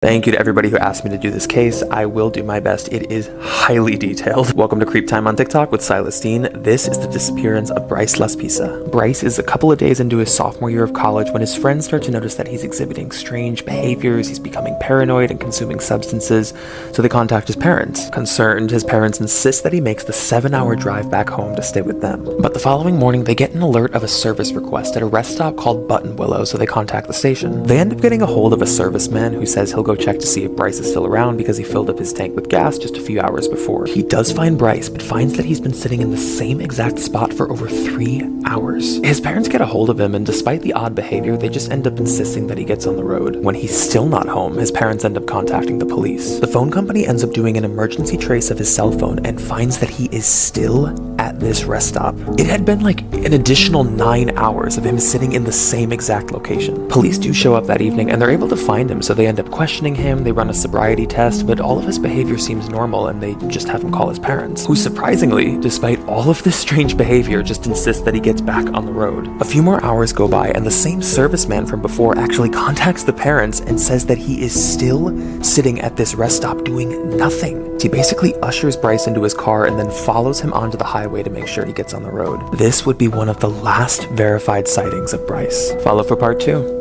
Thank you to everybody who asked me to do this case. I will do my best. It is highly detailed. Welcome to Creep Time on TikTok with Silas Dean. This is the disappearance of Bryce Laspisa. Bryce is a couple of days into his sophomore year of college when his friends start to notice that he's exhibiting strange behaviors, he's becoming paranoid and consuming substances, so they contact his parents. Concerned, his parents insist that he makes the 7-hour drive back home to stay with them. But the following morning, they get an alert of a service request at a rest stop called Button Willow, so they contact the station. They end up getting a hold of a serviceman who says he'll go check to see if Bryce is still around because he filled up his tank with gas just a few hours before. He does find Bryce, but finds that he's been sitting in the same exact spot for over 3 hours. His parents get a hold of him, and despite the odd behavior, they just end up insisting that he gets on the road. When he's still not home, his parents end up contacting the police. The phone company ends up doing an emergency trace of his cell phone and finds that he is still at this rest stop. It had been like an additional 9 hours of him sitting in the same exact location. Police do show up that evening and they're able to find him, so they end up questioning him. They run a sobriety test, but all of his behavior seems normal and they just have him call his parents, who surprisingly, despite all of this strange behavior, just insist that he gets back on the road. A few more hours go by and the same serviceman from before actually contacts the parents and says that he is still sitting at this rest stop doing nothing. He basically ushers Bryce into his car and then follows him onto the highway to make sure he gets on the road. This would be one of the last verified sightings of Bryce. Follow for part 2.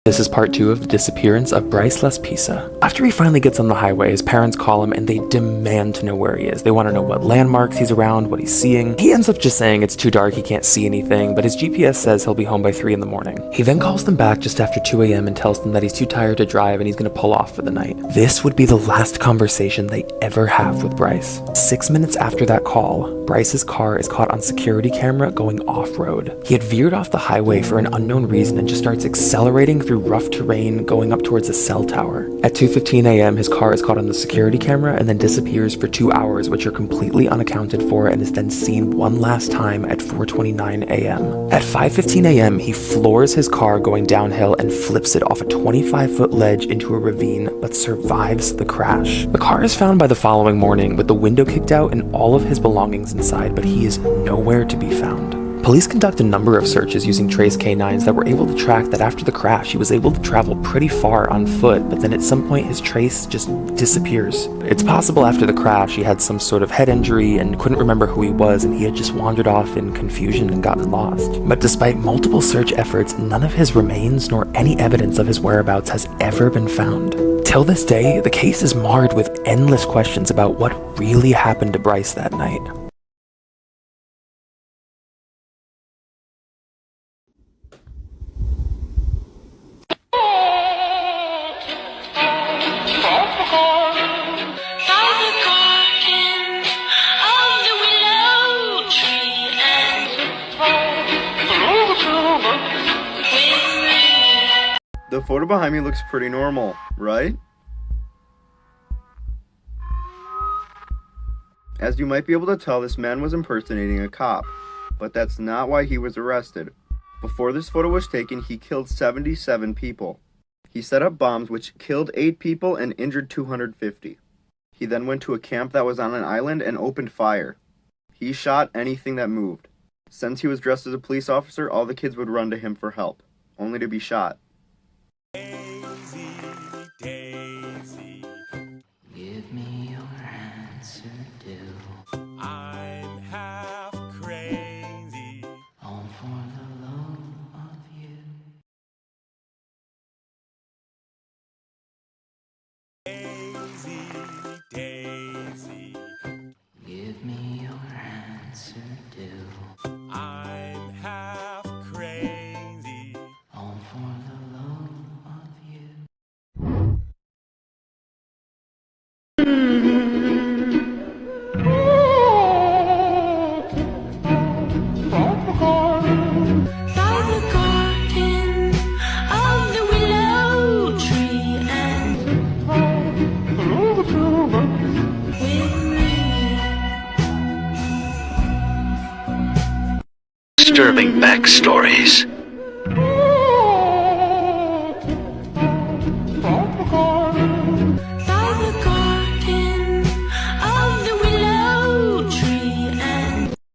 This is part 2 of the disappearance of Bryce Laspisa. After he finally gets on the highway, his parents call him and they demand to know where he is. They want to know what landmarks he's around, what he's seeing. He ends up just saying it's too dark, he can't see anything, but his GPS says he'll be home by 3 in the morning. He then calls them back just after 2 a.m. and tells them that he's too tired to drive and he's going to pull off for the night. This would be the last conversation they ever have with Bryce. 6 minutes after that call, Bryce's car is caught on security camera going off-road. He had veered off the highway for an unknown reason and just starts accelerating through rough terrain going up towards a cell tower. At 2:15 a.m. his car is caught on the security camera and then disappears for 2 hours, which are completely unaccounted for, and is then seen one last time at 4:29 a.m. At 5:15 a.m. he floors his car going downhill and flips it off a 25-foot ledge into a ravine, but survives the crash. The car is found by the following morning with the window kicked out and all of his belongings inside, but he is nowhere to be found. Police conduct a number of searches using trace canines that were able to track that after the crash he was able to travel pretty far on foot, but then at some point his trace just disappears. It's possible after the crash he had some sort of head injury and couldn't remember who he was, and he had just wandered off in confusion and gotten lost. But despite multiple search efforts, none of his remains nor any evidence of his whereabouts has ever been found. Till this day, the case is marred with endless questions about what really happened to Bryce that night. The photo behind me looks pretty normal, right? As you might be able to tell, this man was impersonating a cop, but that's not why he was arrested. Before this photo was taken, he killed 77 people. He set up bombs which killed 8 people and injured 250. He then went to a camp that was on an island and opened fire. He shot anything that moved. Since he was dressed as a police officer, all the kids would run to him for help, only to be shot. Daisy, Daisy, give me your answer, do. I'm half crazy, all for the love of you. Daisy, Daisy, give me your answer, do. I'm half crazy, all for the love of you. Disturbing backstories.